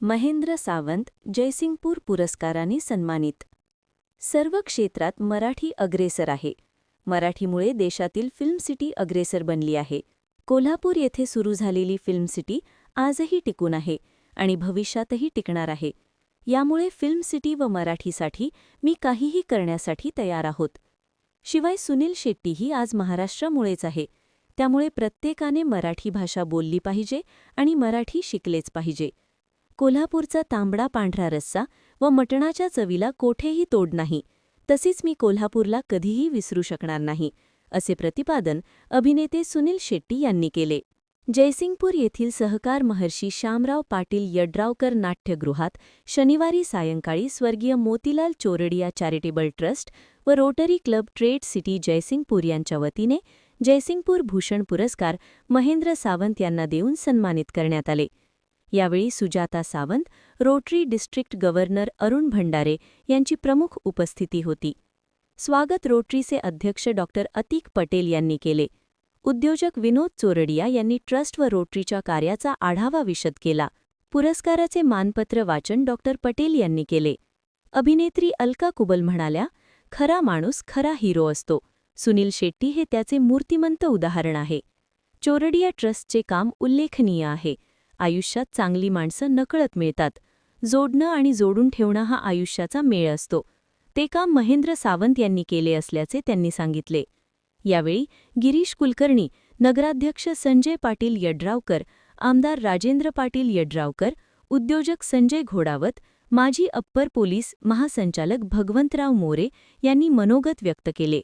महेंद्र सावंत जयसिंगपूर पुरस्काराने सन्मानित. सर्व क्षेत्रात मराठी अग्रेसर आहे. मराठीमुळे देशातील फिल्म सिटी अग्रेसर बनली आहे. कोल्हापूर येथे सुरू झालेली फिल्म सिटी आजही टिकून आहे आणि भविष्यातही टिकणार आहे. यामुळे फिल्म सिटी व मराठीसाठी मी काहीही करण्यासाठी तयार आहोत. शिवाय सुनील शेट्टीही आज महाराष्ट्रामुळेच आहे. त्यामुळे प्रत्येकाने मराठी भाषा बोलली पाहिजे आणि मराठी शिकलेच पाहिजे. कोल्हापूरचा तांबडा पांढरा रस्सा व मटणाच्या चवीला कोठेही तोड नाही. तसेच मी कोल्हापूरला कधीही विसरू शकणार नाही, असे प्रतिपादन अभिनेते सुनील शेट्टी यांनी केले. जयसिंगपूर येथील सहकार महर्षी शामराव पाटील यड्रावकर नाट्यगृहात शनिवारी सायंकाळी स्वर्गीय मोतीलाल चोरडिया चॅरिटेबल ट्रस्ट व rotary club trade city Jaysingpur यांच्या वतीने जयसिंगपूर भूषण पुरस्कार महेंद्र सावंत यांना देऊन सन्मानित करण्यात आले. यावेळी Sujata Sawant, rotary district governor Arun Bhandare यांची प्रमुख उपस्थिती होती. स्वागत रोटरीचे अध्यक्ष डॉ. अतिक पटेल यांनी केले. उद्योजक विनोद चोरडिया यांनी ट्रस्ट व रोटरीच्या कार्याचा आढावा विशद केला. पुरस्काराचे मानपत्र वाचन डॉ. पटेल यांनी केले. अभिनेत्री अलका कुबल म्हणाल्या, खरा माणूस खरा हिरो असतो. सुनील शेट्टी हे त्याचे मूर्तिमंत उदाहरण आहे. चोरडिया ट्रस्टचे काम उल्लेखनीय आहे. आयुष्यात चांगली माणसं नकळत मिळतात. जोडणं आणि जोडून ठेवणं हा आयुष्याचा मेळ असतो. ते काम महेंद्र सावंत यांनी केले असल्याचे त्यांनी सांगितले. यावेळी गिरीश कुलकर्णी, नगराध्यक्ष संजय पाटील यड्रावकर, आमदार राजेंद्र पाटील यड्रावकर, उद्योजक संजय घोडावत, माजी अप्पर पोलीस महासंचालक भगवंतराव मोरे यांनी मनोगत व्यक्त केले.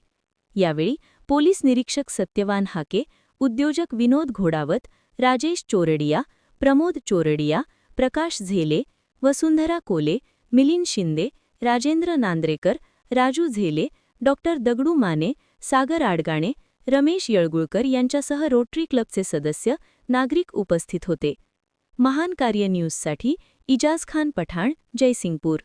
यावेळी पोलीस निरीक्षक सत्यवान हाके, उद्योजक विनोद घोडावत, राजेश चोरडिया, प्रमोद चोरडिया, प्रकाश झेले, वसुंधरा कोले, मिलिंद शिंदे, राजेंद्र नांद्रेकर, राजू झेले, डॉ. दगडू माने, सागर आडगाणे, रमेश येळगुळकर यांच्यासह रोटरी क्लबचे सदस्य, नागरिक उपस्थित होते. महान कार्य न्यूजसाठी इजाज खान पठाण, जयसिंगपूर.